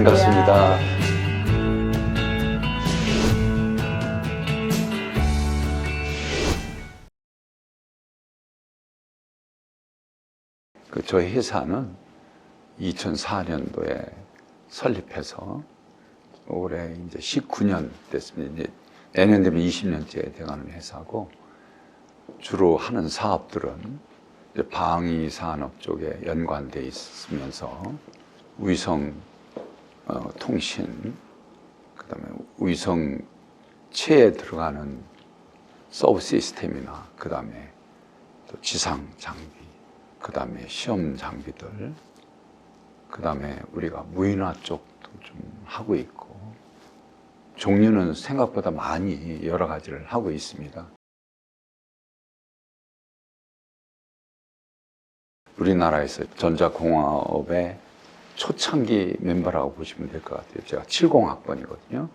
반갑습니다. 저희 회사는 2004년도에 설립해서 올해 이제 19년 됐습니다. 이제 내년 되면 20년째 돼가는 회사고, 주로 하는 사업들은 이제 방위 산업 쪽에 연관돼 있으면서 위성 통신, 그다음에 위성체에 들어가는 서브 시스템이나, 그다음에 또 지상 장비, 그다음에 시험 장비들, 그다음에 우리가 무인화 쪽도 좀 하고 있고, 종류는 생각보다 많이 여러 가지를 하고 있습니다. 우리나라에서 전자공업의 초창기 멤버라고 보시면 될 것 같아요. 제가 70학번이거든요.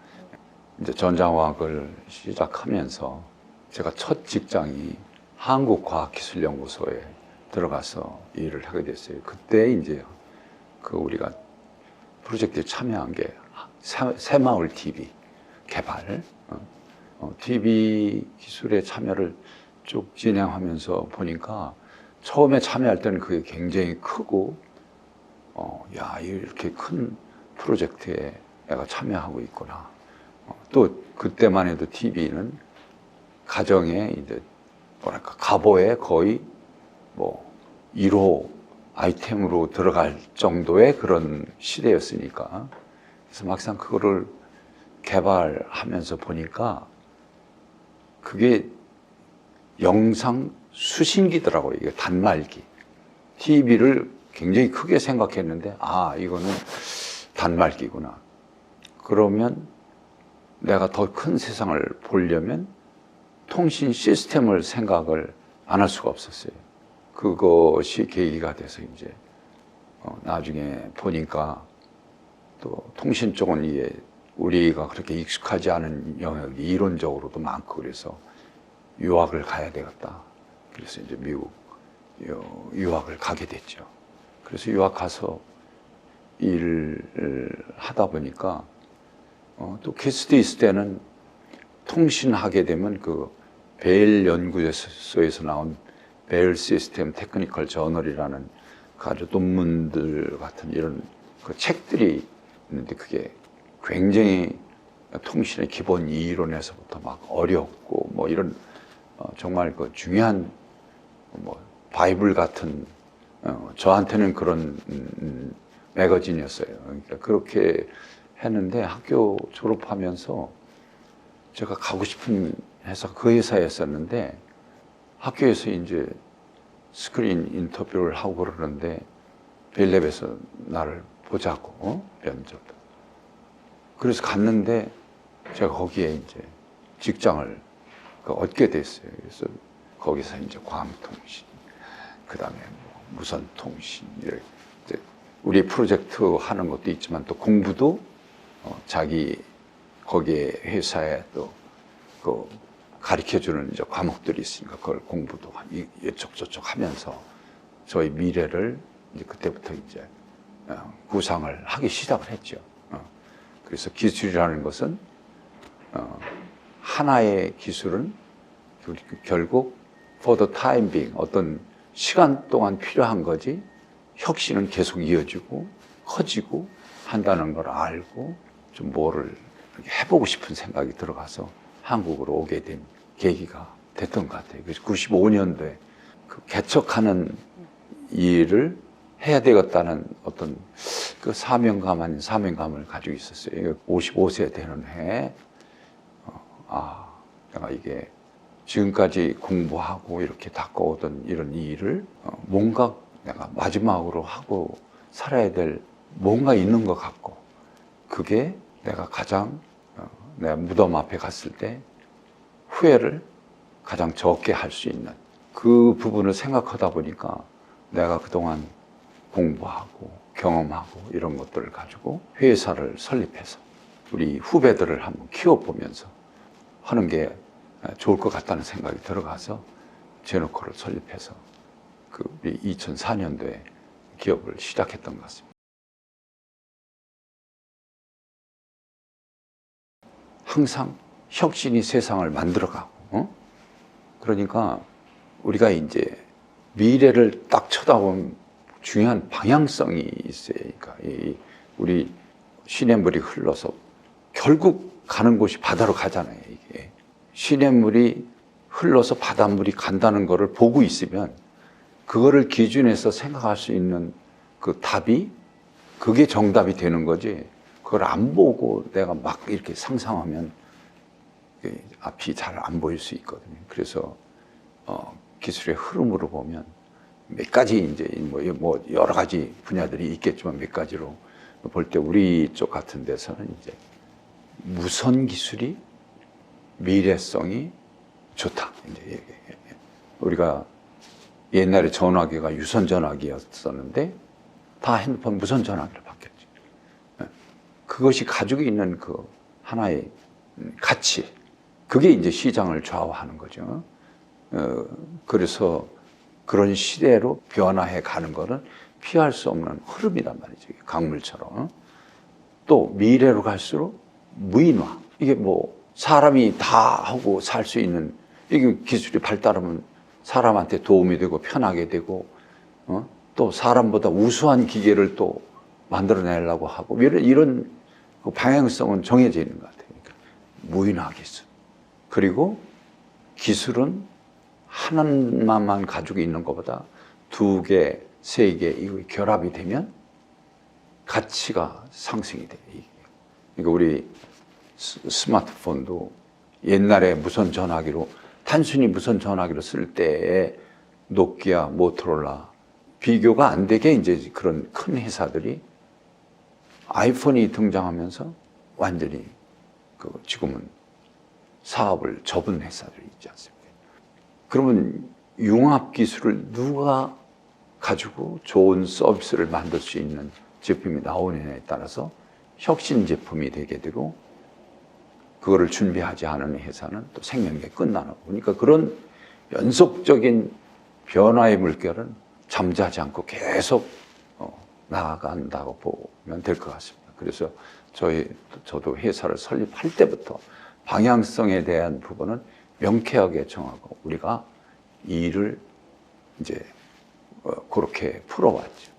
이제 전자공학을 시작하면서 제가 첫 직장이 한국과학기술연구소에 들어가서 일을 하게 됐어요. 그때 이제 우리가 프로젝트에 참여한 게 새마을 TV 개발, TV 기술의 참여를 쭉 진행하면서 보니까, 처음에 참여할 때는 그게 굉장히 크고, 야, 이렇게 큰 프로젝트에 내가 참여하고 있구나. 또 그때만 해도 TV는 가정에 이제 뭐랄까 가보에 거의 뭐 1호 아이템으로 들어갈 정도의 그런 시대였으니까. 그래서 막상 그거를 개발하면서 보니까 그게 영상 수신기더라고요. 이게 단말기. TV를 굉장히 크게 생각했는데, 아, 이거는 단말기구나. 그러면 내가 더 큰 세상을 보려면 통신 시스템을 생각을 안 할 수가 없었어요. 그것이 계기가 돼서 이제 나중에 보니까, 또 통신 쪽은 이게 우리가 그렇게 익숙하지 않은 영역이 이론적으로도 많고, 그래서 유학을 가야 되겠다. 그래서 이제 미국 유학을 가게 됐죠. 그래서 유학 가서 일을 하다 보니까, 또 퀘스트 있을 때는 통신하게 되면 그 베일 연구소에서 나온 베일 시스템 테크니컬 저널이라는 아주 논문들 같은 이런 그 책들이 있는데, 그게 굉장히 통신의 기본 이론에서부터 막 어렵고, 뭐 이런 정말 그 중요한 뭐 바이블 같은, 저한테는 그런 매거진이었어요. 그러니까 그렇게 했는데, 학교 졸업하면서 제가 가고 싶은 회사, 그 회사였었는데, 학교에서 이제 스크린 인터뷰를 하고 그러는데, 벨랩에서 나를 보자고, 면접. 그래서 갔는데, 제가 거기에 이제 직장을 얻게 됐어요. 그래서 거기서 이제 광통신, 그 다음에 뭐 무선통신, 이렇게 우리 프로젝트 하는 것도 있지만, 또 공부도 자기 거기에 회사에 또 그 가르쳐주는 이제 과목들이 있으니까, 그걸 공부도 이쪽 저쪽 하면서 저희 미래를 이제 그때부터 이제 구상을 하기 시작을 했죠. 그래서 기술이라는 것은, 하나의 기술은 결국 for the time being, 어떤 시간 동안 필요한 거지, 혁신은 계속 이어지고 커지고 한다는 걸 알고, 좀 뭐를 해보고 싶은 생각이 들어가서 한국으로 오게 된 계기가 됐던 것 같아요. 그래서 95년도에 그 개척하는 일을 해야 되겠다는 어떤 그 사명감 아닌 사명감을 가지고 있었어요. 55세 되는 해에, 내가 이게 지금까지 공부하고 이렇게 닦아오던 이런 일을 뭔가 내가 마지막으로 하고 살아야 될 뭔가 있는 것 같고, 그게 내가 가장 내가 무덤 앞에 갔을 때 후회를 가장 적게 할 수 있는 그 부분을 생각하다 보니까, 내가 그동안 공부하고 경험하고 이런 것들을 가지고 회사를 설립해서 우리 후배들을 한번 키워보면서 하는 게 좋을 것 같다는 생각이 들어가서 제노코를 설립해서 2004년도에 기업을 시작했던 것 같습니다. 항상 혁신이 세상을 만들어가고, 그러니까 우리가 이제 미래를 딱 쳐다보면 중요한 방향성이 있어요. 그러니까 우리 시냇물이 흘러서 결국 가는 곳이 바다로 가잖아요. 이게 시냇물이 흘러서 바닷물이 간다는 것을 보고 있으면 그거를 기준해서 생각할 수 있는 그 답이 그게 정답이 되는 거지. 그걸 안 보고 내가 막 이렇게 상상하면 앞이 잘 안 보일 수 있거든요. 그래서 기술의 흐름으로 보면 몇 가지 이제 뭐 여러 가지 분야들이 있겠지만 몇 가지로 볼 때 우리 쪽 같은 데서는 이제 무선 기술이 미래성이 좋다. 이제 우리가 옛날에 전화기가 유선 전화기였었는데 다 핸드폰 무선 전화기로 바뀌었죠. 그것이 가지고 있는 그 하나의 가치, 그게 이제 시장을 좌우하는 거죠. 그래서 그런 시대로 변화해 가는 거는 피할 수 없는 흐름이란 말이죠. 강물처럼. 또 미래로 갈수록 무인화. 이게 뭐 사람이 다 하고 살 수 있는, 이게 기술이 발달하면 사람한테 도움이 되고 편하게 되고, 또 사람보다 우수한 기계를 또 만들어내려고 하고, 이런 방향성은 정해져 있는 것 같아요. 그러니까 무인화 기술. 그리고 기술은 하나만 가지고 있는 것보다 두 개, 세 개, 이거 결합이 되면 가치가 상승이 돼요. 그러니까 우리 스마트폰도 옛날에 무선 전화기로, 단순히 무선 전화기로 쓸 때에 노키아, 모토로라, 비교가 안 되게 이제 그런 큰 회사들이 아이폰이 등장하면서 완전히 지금은 사업을 접은 회사들이 있지 않습니까? 그러면 융합 기술을 누가 가지고 좋은 서비스를 만들 수 있는 제품이 나오느냐에 따라서 혁신 제품이 되게 되고, 그거를 준비하지 않은 회사는 또 생명력이 끝나는 거고. 그러니까 그런 연속적인 변화의 물결은 잠자지 않고 계속 나아간다고 보면 될 것 같습니다. 그래서 저도 회사를 설립할 때부터 방향성에 대한 부분은 명쾌하게 정하고 우리가 이 일을 이제 그렇게 풀어왔죠.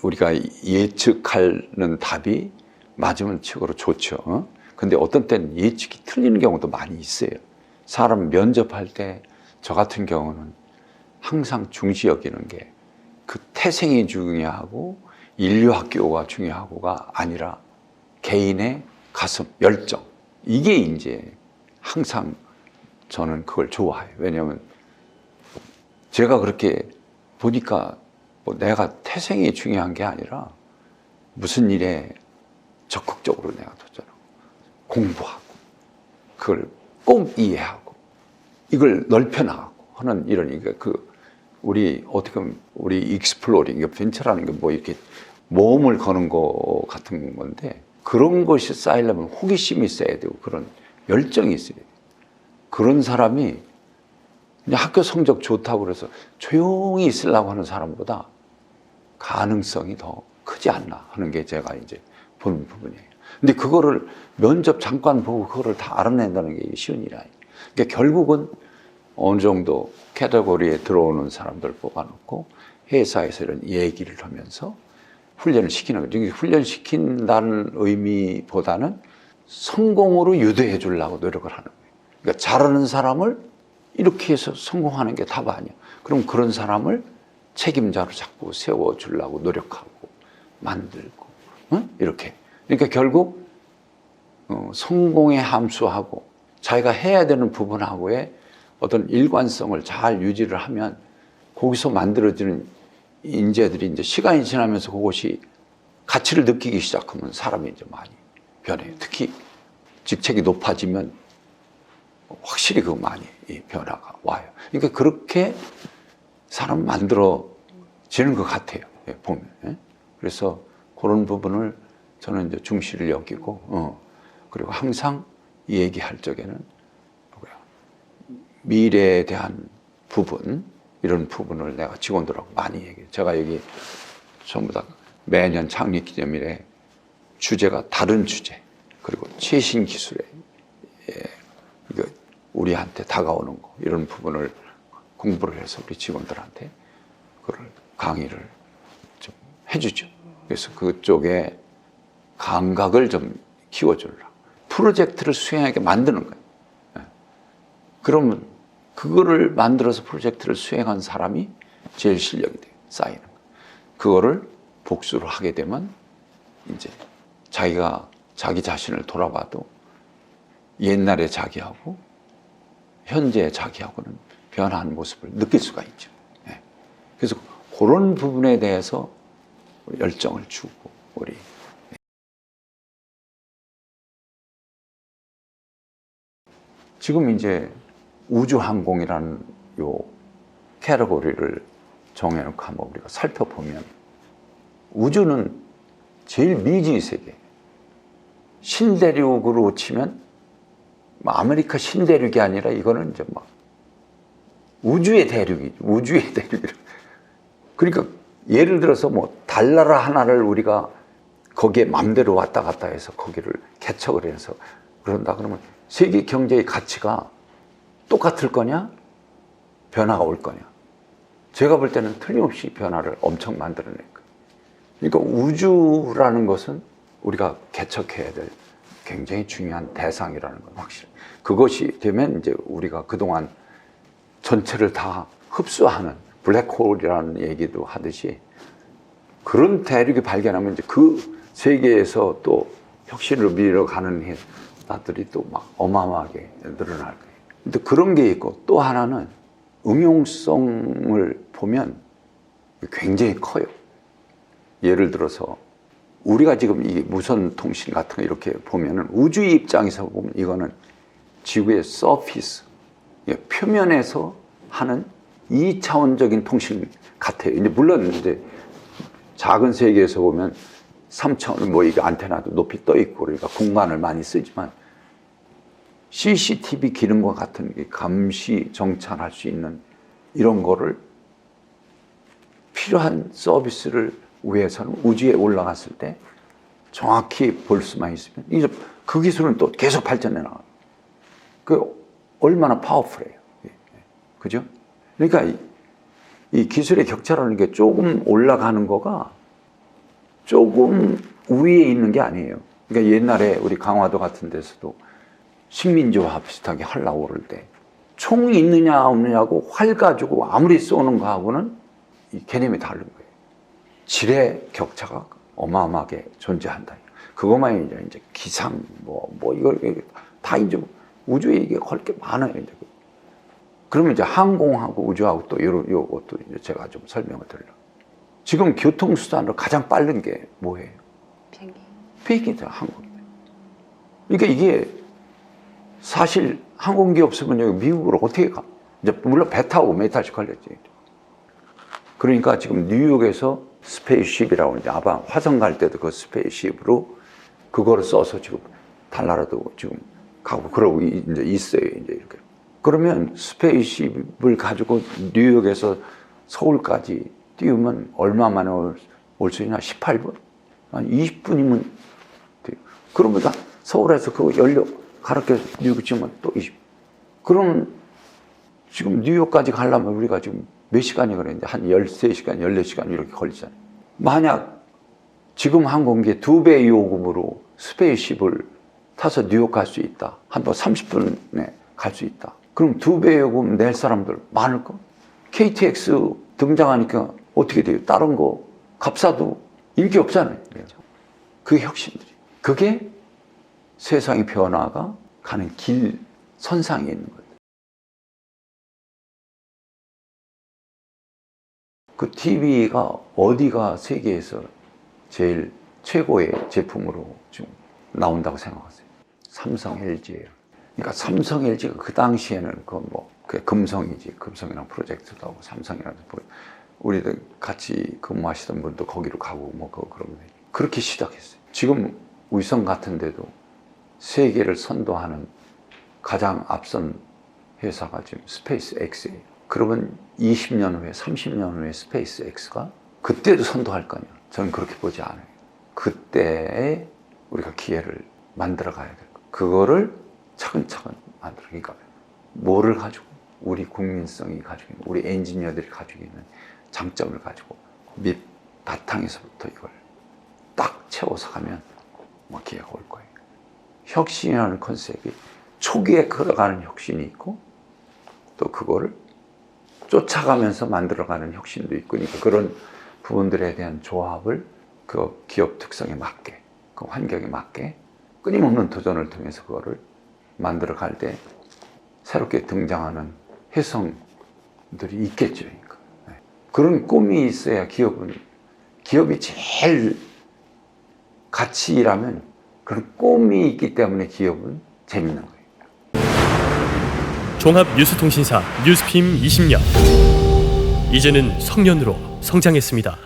우리가 예측하는 답이 맞으면 최고로 좋죠. 근데 어떤 때는 예측이 틀리는 경우도 많이 있어요. 사람 면접할 때 저 같은 경우는 항상 중시 여기는 게 그 태생이 중요하고 인류학교가 중요하고가 아니라 개인의 가슴, 열정. 이게 이제 항상 저는 그걸 좋아해요. 왜냐하면 제가 그렇게 보니까 뭐 내가 태생이 중요한 게 아니라 무슨 일에 적극적으로 내가 도전하고 공부하고 그걸 꼭 이해하고 이걸 넓혀나가고 하는 이런, 우리 어떻게 보면 우리 익스플로링, 벤처라는 게 뭐 이렇게 모험을 거는 거 같은 건데, 그런 것이 쌓이려면 호기심이 있어야 되고 그런 열정이 있어야 돼요. 그런 사람이 그냥 학교 성적 좋다고 그래서 조용히 있으려고 하는 사람보다 가능성이 더 크지 않나 하는 게 제가 이제 보는 부분이에요. 근데 그거를 면접 잠깐 보고 그거를 다 알아낸다는 게 쉬운 일이 아니에요. 그러니까 결국은 어느 정도 캐테고리에 들어오는 사람들 뽑아놓고 회사에서 이런 얘기를 하면서 훈련을 시키는 거죠. 훈련시킨다는 의미보다는 성공으로 유도해 주려고 노력을 하는 거예요. 그러니까 잘하는 사람을 이렇게 해서 성공하는 게 답 아니야. 그럼 그런 사람을 책임자로 자꾸 세워주려고 노력하고 만들고, 이렇게. 그러니까 결국 성공에 함수하고 자기가 해야 되는 부분하고의 어떤 일관성을 잘 유지를 하면 거기서 만들어지는 인재들이 이제 시간이 지나면서 그것이 가치를 느끼기 시작하면 사람이 이제 많이 변해요. 특히 직책이 높아지면 확실히 그 많이 변화가 와요. 그러니까 그렇게 사람 만들어지는 것 같아요. 보면. 그래서 그런 부분을 저는 이제 중시를 여기고, 그리고 항상 얘기할 적에는 미래에 대한 부분, 이런 부분을 내가 직원들하고 많이 얘기해요. 제가 여기 전부 다 매년 창립 기념일에 주제가 다른 주제, 그리고 최신 기술에 이거 우리한테 다가오는 거, 이런 부분을 공부를 해서 우리 직원들한테 그걸 강의를 좀 해주죠. 그래서 그쪽에 감각을 좀 키워주려고 프로젝트를 수행하게 만드는 거예요. 그러면 그거를 만들어서 프로젝트를 수행한 사람이 제일 실력이 돼요. 쌓이는 거예요. 그거를 복수를 하게 되면 이제 자기가 자기 자신을 돌아봐도 옛날의 자기하고 현재의 자기하고는 변화한 모습을 느낄 수가 있죠. 그래서 그런 부분에 대해서 열정을 주고 우리 지금 이제 우주항공이라는 요 캐러고리를 정해놓고 한번 우리가 살펴보면 우주는 제일 미지의 세계. 신대륙으로 치면 아메리카 신대륙이 아니라 이거는 이제 막 우주의 대륙이죠. 우주의 대륙이라. 그러니까 예를 들어서 뭐 달나라 하나를 우리가 거기에 맘대로 왔다 갔다 해서 거기를 개척을 해서 그런다 그러면 세계 경제의 가치가 똑같을 거냐? 변화가 올 거냐? 제가 볼 때는 틀림없이 변화를 엄청 만들어낼 거예요. 그러니까 우주라는 것은 우리가 개척해야 될 굉장히 중요한 대상이라는 건 확실해요. 그것이 되면 이제 우리가 그동안 전체를 다 흡수하는 블랙홀이라는 얘기도 하듯이 그런 대륙이 발견하면 이제 그 세계에서 또 혁신을 밀어가는 나들이 또 막 어마어마하게 늘어날 거예요. 근데 그런 게 있고 또 하나는 응용성을 보면 굉장히 커요. 예를 들어서 우리가 지금 이 무선 통신 같은 거 이렇게 보면은 우주의 입장에서 보면 이거는 지구의 서피스, 표면에서 하는 2차원적인 통신 같아요. 이제 물론 이제 작은 세계에서 보면 3차원 뭐 이게 안테나도 높이 떠 있고 그러니까 공간을 많이 쓰지만 CCTV 기능과 같은 감시 정찰할 수 있는 이런 거를 필요한 서비스를 위해서는 우주에 올라갔을 때 정확히 볼 수만 있으면 이제 그 기술은 또 계속 발전해 나가요. 그 얼마나 파워풀해요. 그죠? 그러니까 이 기술의 격차라는 게 조금 올라가는 거가 조금 위에 있는 게 아니에요. 그러니까 옛날에 우리 강화도 같은 데서도 식민지와 비슷하게 하려고 오를 때 총이 있느냐 없느냐고 활 가지고 아무리 쏘는 거하고는 이 개념이 다른 거예요. 질의 격차가 어마어마하게 존재한다. 그것만 이제 기상 이거 다 이제 우주에 이게 걸 게 많아요. 이제 그러면 이제 항공하고 우주하고 또 요것도 이제 제가 좀 설명을 드리려고. 지금 교통수단으로 가장 빠른 게 뭐예요? 비행기. 비행기죠, 항공. 그러니까 이게 사실 항공기 없으면 여기 미국으로 어떻게 가? 이제 물론 배 타고 몇 달씩 걸렸지. 그러니까 지금 뉴욕에서 스페이스십이라고 이제 아마 화성 갈 때도 그 스페이스십으로 그거를 써서 지금 달나라도 지금 가고 그러고 이제 있어요. 이제 이렇게. 그러면 스페이스십을 가지고 뉴욕에서 서울까지 띄우면 얼마 만에 올 수 있나? 18분? 한 20분이면 돼요. 그러면 서울에서 그거 연료 가볍게 뉴욕 치면 또 20분. 그러면 지금 뉴욕까지 가려면 우리가 지금 몇 시간이 걸리는데 한 13시간, 14시간 이렇게 걸리잖아요. 만약 지금 항공기의 2배 요금으로 스페이스십을 타서 뉴욕 갈 수 있다. 한 번 30분에 갈 수 있다. 그럼 2배 요금 낼 사람들 많을까? KTX 등장하니까 어떻게 돼요? 다른 거 값싸도 인기 없잖아요. 그 혁신들이. 그게 세상의 변화가 가는 길 선상에 있는 거예요. 그 TV가 어디가 세계에서 제일 최고의 제품으로 지금 나온다고 생각하세요? 삼성, LG예요. 그러니까 삼성, LG가 그 당시에는 그 금성이지. 금성이라는 프로젝트도 하고 삼성이라는 우리들 같이 근무하시던 분도 거기로 가고 그러면 그렇게 시작했어요. 지금 위성 같은 데도 세계를 선도하는 가장 앞선 회사가 지금 스페이스 X예요. 그러면 20년 후에, 30년 후에 스페이스 X가 그때도 선도할 거냐? 저는 그렇게 보지 않아요. 그때에 우리가 기회를 만들어 가야 돼요. 그거를 차근차근 만들어. 그러니까 뭐를 가지고 우리 국민성이 가지고 있는, 우리 엔지니어들이 가지고 있는 장점을 가지고 밑 바탕에서부터 이걸 딱 채워서 가면 뭐 기회가 올 거예요. 혁신이라는 컨셉이 초기에 걸어가는 혁신이 있고 또 그거를 쫓아가면서 만들어가는 혁신도 있고, 그러니까 그런 부분들에 대한 조합을 그 기업 특성에 맞게, 그 환경에 맞게 끊임없는 도전을 통해서 그거를 만들어갈 때 새롭게 등장하는 혜성들이 있겠죠. 그러니까. 그런 꿈이 있어야 기업이 제일 같이 일하면 그런 꿈이 있기 때문에 기업은 재밌는 거예요. 종합 뉴스통신사 뉴스핌 20년. 이제는 성년으로 성장했습니다.